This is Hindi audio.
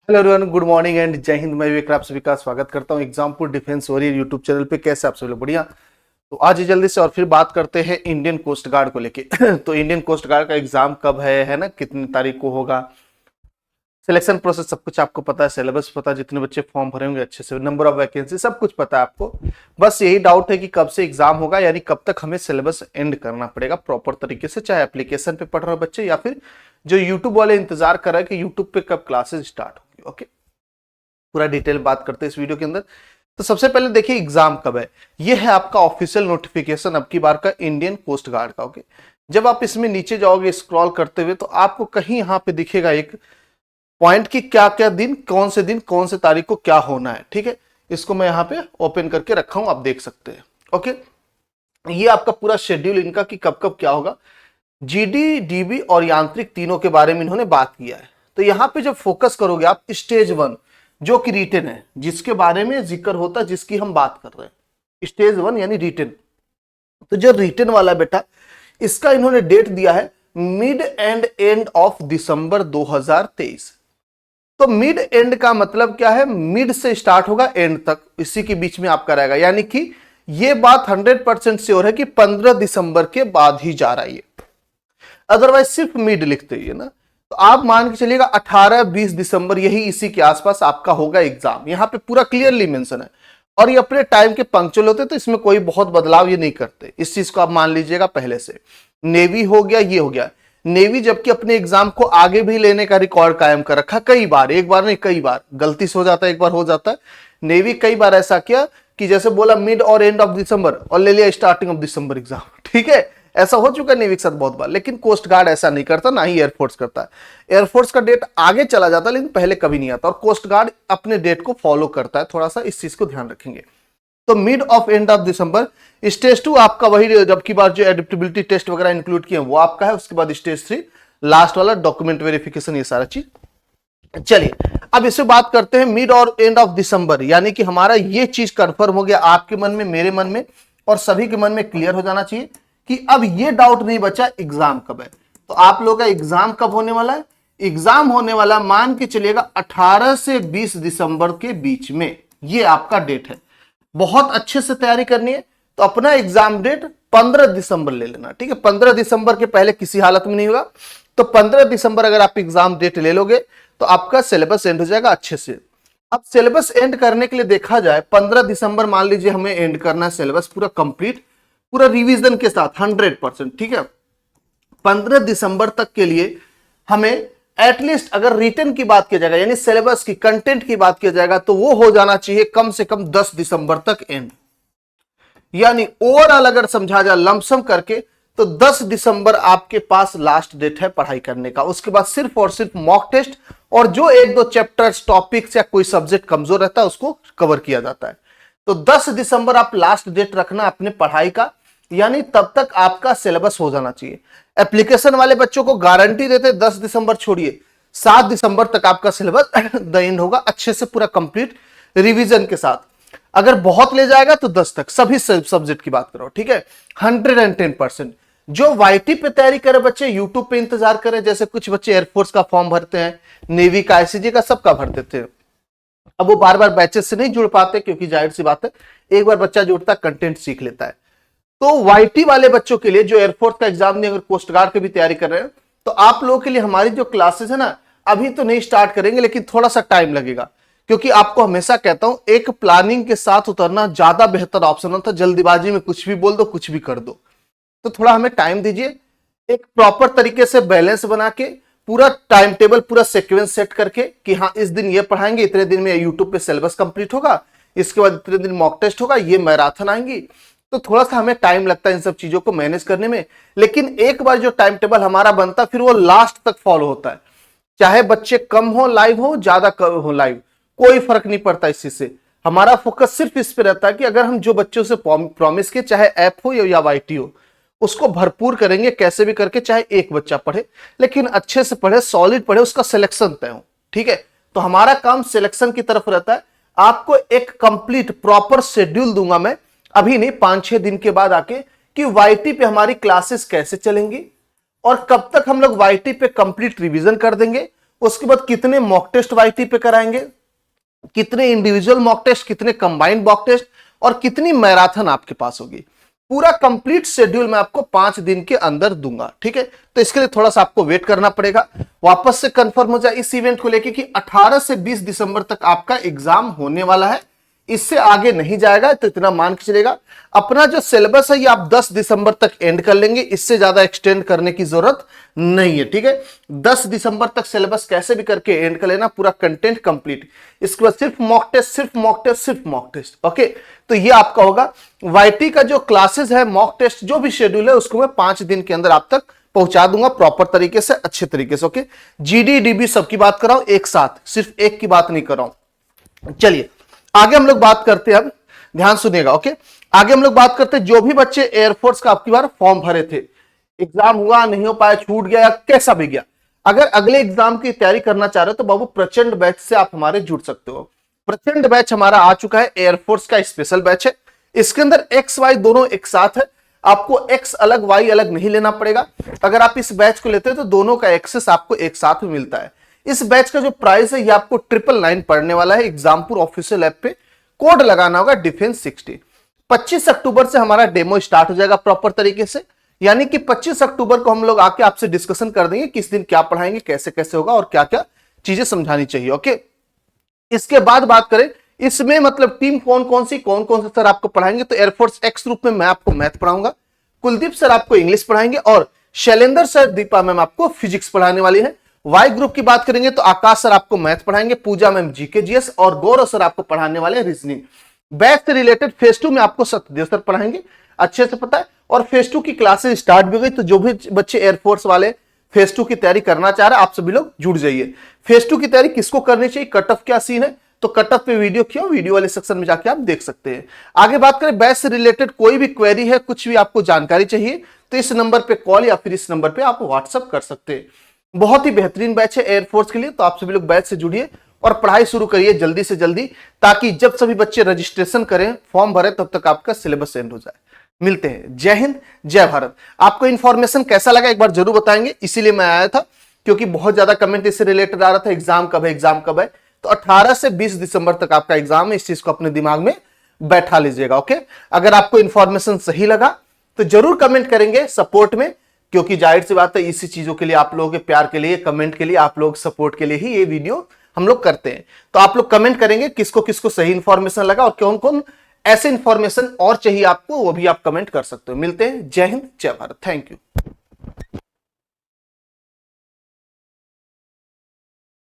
Hello everyone, good morning and जय हिंद। मैं विवेक, आप सभी का स्वागत करता हूं Exampur defence warrior YouTube channel पे। कैसे आप सब लोग? बढ़िया। तो आज जल्दी से और फिर बात करते हैं इंडियन कोस्ट गार्ड को लेके। तो इंडियन कोस्ट गार्ड का एग्जाम कब है ना, कितनी तारीख को होगा, सिलेक्शन प्रोसेस सब कुछ आपको पता है, सिलेबस पता है, जितने बच्चे फॉर्म भरे होंगे अच्छे से, नंबर ऑफ वैकेंसी सब कुछ पता है आपको। बस यही डाउट है कि कब से एग्जाम होगा, यानी कब तक हमें सिलेबस एंड करना पड़ेगा प्रॉपर तरीके से, चाहे एप्लीकेशन पे पढ़ रहे बच्चे या फिर जो यूट्यूब वाले इंतजार कर रहे हैं कि यूट्यूब पे कब क्लासेस स्टार्ट होंगी। ओके, पूरा डिटेल बात करते हैं इस वीडियो के अंदर। तो सबसे पहले देखिए एग्जाम कब है। ये है आपका ऑफिशियल नोटिफिकेशन अब की बार का इंडियन कोस्ट गार्ड का। ओके, जब आप इसमें नीचे जाओगे स्क्रॉल करते हुए तो आपको कहीं यहाँ पे दिखेगा एक पॉइंट की क्या क्या दिन कौन से तारीख को क्या होना है। ठीक है, इसको मैं यहाँ पे ओपन करके रखा हूं, आप देख सकते हैं। ओके, ये आपका पूरा शेड्यूल इनका कि कब कब क्या होगा। जीडी, डीबी और यांत्रिक तीनों के बारे में इन्होंने बात किया है। तो यहाँ पे जब फोकस करोगे आप स्टेज 1 जो कि रिटन है, जिसके बारे में जिक्र होता है, जिसकी हम बात कर रहे हैं, स्टेज 1 यानी रिटन। तो जो रिटन वाला बेटा, इसका इन्होंने डेट दिया है mid and end of December 2023। तो मिड एंड का मतलब क्या है? मिड से स्टार्ट होगा एंड तक, इसी के बीच में आपका रहेगा। यानी कि यह बात 100% श्योर है कि 15 दिसंबर के बाद ही जा रहा है ये, अदरवाइज सिर्फ मिड लिखते ही है ना। तो आप मान के चलिएगा 18-20 दिसंबर, यही इसी के आसपास आपका होगा एग्जाम। यहां पे पूरा क्लियरली मेंशन है और ये अपने टाइम के पंक्चुअल होते, तो इसमें कोई बहुत बदलाव ये नहीं करते। इस चीज को आप मान लीजिएगा पहले से। नेवी हो गया, ये हो गया। नेवी जबकि अपने एग्जाम को आगे भी लेने का रिकॉर्ड कायम कर रखा कई बार, एक बार नहीं कई बार, गलती से हो जाता है, एक बार हो जाता है। नेवी कई बार ऐसा किया कि जैसे बोला मिड और एंड ऑफ दिसंबर और ले लिया स्टार्टिंग ऑफ दिसंबर एग्जाम। ठीक है, ऐसा हो चुका है नेवी के साथ बहुत बार, लेकिन कोस्ट गार्ड ऐसा नहीं करता, ना ही एयरफोर्स करता है। एयरफोर्स का डेट आगे चला जाता है लेकिन पहले कभी नहीं आता, और कोस्ट गार्ड अपने डेट को फॉलो करता है। थोड़ा सा इस चीज को ध्यान रखेंगे। तो mid of end of December. Stage 2 आपका वही, जब की बार जो एडिप्टेबिलिटी टेस्ट वगैरह इंक्लूड किए वो आपका है। उसके बाद स्टेज 3 लास्ट वाला डॉक्यूमेंट वेरिफिकेशन, ये सारा चीज। चलिए अब इससे बात करते हैं मिड और एंड ऑफ दिसंबर, यानी कि हमारा ये चीज कंफर्म हो गया आपके मन में, मेरे मन में और सभी के मन में क्लियर हो जाना चाहिए कि अब ये डाउट नहीं बचा एग्जाम कब है। तो आप लोगों का एग्जाम कब होने वाला है? एग्जाम होने वाला मान के चलिएगा 18 से 20 दिसंबर के बीच में, ये आपका डेट है। बहुत अच्छे से तैयारी करनी है। तो अपना एग्जाम डेट 15 दिसंबर ले लेना। ठीक है, 15 दिसंबर के पहले किसी हालत में नहीं होगा। तो 15 दिसंबर अगर आप एग्जाम डेट ले लोगे तो आपका सिलेबस एंड हो जाएगा अच्छे से। अब सिलेबस एंड करने के लिए देखा जाए, 15 दिसंबर मान लीजिए हमें एंड करना है सिलेबस पूरा कंप्लीट, पूरा रिवीजन के साथ 100%। ठीक है, 15 दिसंबर तक के लिए हमें एटलीस्ट, अगर रिटन की बात किया जाएगा यानी सिलेबस की कंटेंट की बात किया जाएगा, तो वो हो जाना चाहिए कम से कम 10 दिसंबर तक एंड। यानी ओवरऑल अगर समझा जाए लमसम करके, तो 10 दिसंबर आपके पास लास्ट डेट है पढ़ाई करने का। उसके बाद सिर्फ और सिर्फ मॉक टेस्ट और जो एक दो चैप्टर्स, टॉपिक्स या कोई सब्जेक्ट कमजोर रहता है उसको कवर किया जाता है। तो 10 दिसंबर आप लास्ट डेट रखना अपने पढ़ाई का, यानी तब तक आपका सिलेबस हो जाना चाहिए। एप्लीकेशन वाले बच्चों को गारंटी देते 10 दिसंबर छोड़िए 7 दिसंबर तक आपका सिलेबस द एंड होगा अच्छे से पूरा कंप्लीट रिवीजन के साथ। अगर बहुत ले जाएगा तो 10 तक, सभी सब्जेक्ट की बात करो। ठीक है, 110%। जो वाईटी पे तैयारी करे बच्चे, यूट्यूब पे इंतजार करें। जैसे कुछ बच्चे एयरफोर्स का फॉर्म भरते हैं, नेवी का, आईसीजी का, सबका भर देते हैं। अब वो बार बार बैचेस से नहीं जुड़ पाते, क्योंकि जाहिर सी बात है एक बार बच्चा जुड़ता कंटेंट सीख लेता है। तो वाईटी वाले बच्चों के लिए जो एयरफोर्स का एग्जाम नहीं, अगर कोस्ट गार्ड की भी तैयारी कर रहे हैं, तो आप लोगों के लिए हमारी जो क्लासेस है ना, अभी तो नहीं स्टार्ट करेंगे लेकिन थोड़ा सा टाइम लगेगा। क्योंकि आपको हमेशा कहता हूं, एक प्लानिंग के साथ उतरना ज्यादा बेहतर ऑप्शन होता है। जल्दीबाजी में कुछ भी बोल दो, कुछ भी कर दो। तो थोड़ा हमें टाइम दीजिए, एक प्रॉपर तरीके से बैलेंस बना के, पूरा टाइम टेबल, पूरा सीक्वेंस सेट करके कि हाँ इस दिन ये पढ़ाएंगे, इतने दिन में यूट्यूब पे सिलेबस कंप्लीट होगा, इसके बाद इतने दिन मॉक टेस्ट होगा, ये मैराथन आएंगी। तो थोड़ा सा हमें टाइम लगता है इन सब चीजों को मैनेज करने में, लेकिन एक बार जो टाइम टेबल हमारा बनता है फिर वो लास्ट तक फॉलो होता है। चाहे बच्चे कम हो लाइव हो, ज्यादा कम हो लाइव, कोई फर्क नहीं पड़ता इस चीज से। हमारा फोकस सिर्फ इस पे रहता है कि अगर हम जो बच्चों से प्रॉमिस किए, चाहे ऐप हो या वाईटी हो, उसको भरपूर करेंगे कैसे भी करके। चाहे एक बच्चा पढ़े लेकिन अच्छे से पढ़े, सॉलिड पढ़े, उसका सिलेक्शन तय हो। ठीक है, तो हमारा काम सिलेक्शन की तरफ रहता है। आपको एक कंप्लीट प्रॉपर शेड्यूल दूंगा मैं, अभी नहीं 5-6 दिन के बाद आके, कि वाईटी पे हमारी क्लासेस कैसे चलेंगी और कब तक हम लोग वाईटी पे कंप्लीट रिवीजन कर देंगे। उसके बाद कितने मॉक टेस्ट वाईटी पे कराएंगे, कितने इंडिविजुअल मॉक टेस्ट, कितने कंबाइंड मॉक टेस्ट और कितनी मैराथन आपके पास होगी। पूरा कंप्लीट शेड्यूल मैं आपको 5 दिन के अंदर दूंगा, ठीक है। तो इसके लिए थोड़ा सा आपको वेट करना पड़ेगा। वापस से कंफर्म हो जाए इस इवेंट को लेके कि 18 से 20 दिसंबर तक आपका एग्जाम होने वाला है, इससे आगे नहीं जाएगा। तो इतना मान के चलेगा, अपना जो सिलेबस है ये आप 10 दिसंबर तक एंड कर लेंगे, इससे ज्यादा एक्सटेंड करने की जरूरत नहीं है, ठीक है। 10 दिसंबर तक सिलेबस कैसे भी करके एंड कर लेना, पूरा कंटेंट कंप्लीट। इसके बाद सिर्फ मॉक टेस्ट, सिर्फ मॉक टेस्ट, सिर्फ मॉक टेस्ट, ओके। तो ये आपका होगा वाईटी का जो क्लासेस है, मॉक टेस्ट जो भी शेड्यूल है उसको मैं 5 दिन के अंदर आप तक पहुंचा दूंगा प्रॉपर तरीके से, अच्छे तरीके से, ओके। जीडी डीबी सबकी बात कर रहा हूं एक साथ, सिर्फ एक की बात नहीं कर रहा हूं। चलिए आगे हम लोग बात करते हैं, अब ध्यान सुनिएगा, ओके। आगे हम लोग बात करते हैं जो भी बच्चे एयरफोर्स का आपकी बार फॉर्म भरे थे, एग्जाम हुआ नहीं हो पाया, छूट गया, कैसा भी गया, अगर अगले एग्जाम की तैयारी करना चाह रहे हो तो बाबू प्रचंड बैच से आप हमारे जुड़ सकते हो। प्रचंड बैच हमारा आ चुका है, एयरफोर्स का स्पेशल बैच है। इसके अंदर एक्स वाई दोनों एक साथ है, आपको एक्स अलग वाई अलग नहीं लेना पड़ेगा। अगर आप इस बैच को लेते हो तो दोनों का एक्सेस आपको एक साथ में मिलता है। इस बैच का जो प्राइस है ये आपको 999 पड़ने वाला है। एग्जामपुर ऑफिशियल ऐप पे कोड लगाना होगा डिफेंस 60। 25 अक्टूबर से हमारा डेमो स्टार्ट हो जाएगा प्रॉपर तरीके से, यानी कि 25 अक्टूबर को हम लोग आके आपसे डिस्कशन कर देंगे किस दिन क्या पढ़ाएंगे, कैसे कैसे होगा और क्या क्या चीजें समझानी चाहिए, ओके। इसके बाद बात करें इसमें मतलब टीम कौन कौन से सर आपको पढ़ाएंगे, तो एयरफोर्स एक्स ग्रुप में मैं आपको मैथ पढ़ाऊंगा, कुलदीप सर आपको इंग्लिश पढ़ाएंगे और शैलेंद्र सर, दीपा मैम आपको फिजिक्स पढ़ाने वाली है। वाई ग्रुप की बात करेंगे तो आकाश सर आपको मैथ पढ़ाएंगे, पूजा मैम जीके जीएस और गौरव सर आपको पढ़ाने वाले हैं रीजनिंग। बैच से रिलेटेड फेज 2 में आपको सत्यदेव सर पढ़ाएंगे, अच्छे से पता है। और फेज 2 की क्लासेस स्टार्ट भी हो गई, तो जो भी बच्चे एयरफोर्स वाले फेज 2 की तैयारी करना चाह रहे हैं आप सभी लोग जुड़ जाइए। फेज 2 की तैयारी किसको करनी चाहिए, कट ऑफ क्या सीन है, तो कट ऑफ पे वीडियो क्यों, वीडियो वाले सेक्शन में जाके आप देख सकते हैं। आगे बात करें बैच से रिलेटेड कोई भी क्वेरी है, कुछ भी आपको जानकारी चाहिए तो इस नंबर पे कॉल या फिर इस नंबर पे आप व्हाट्सअप कर सकते हैं। बहुत ही बेहतरीन बैच है एयरफोर्स के लिए, तो आप सभी लोग बैच से जुड़िए और पढ़ाई शुरू करिए जल्दी से जल्दी, ताकि जब सभी बच्चे रजिस्ट्रेशन करें, फॉर्म भरे, तब तक आपका सिलेबस एंड हो जाए। मिलते हैं, जय हिंद जय भारत। आपको इंफॉर्मेशन कैसा लगा एक बार जरूर बताएंगे, इसीलिए मैं आया था क्योंकि बहुत ज्यादा कमेंट इससे रिलेटेड आ रहा था, एग्जाम कब है, एग्जाम कब है। तो 18 से 20 दिसंबर तक आपका एग्जाम है, इस चीज को अपने दिमाग में बैठा लीजिएगा, ओके। अगर आपको इंफॉर्मेशन सही लगा तो जरूर कमेंट करेंगे सपोर्ट में, क्योंकि जाहिर सी बात है इसी चीजों के लिए, आप लोगों के प्यार के लिए, कमेंट के लिए, आप लोग सपोर्ट के लिए ही ये वीडियो हम लोग करते हैं। तो आप लोग कमेंट करेंगे किसको किसको सही इंफॉर्मेशन लगा और कौन कौन ऐसे इंफॉर्मेशन और चाहिए आपको, वो भी आप कमेंट कर सकते हो। मिलते हैं, जय हिंद जय भारत, थैंक यू।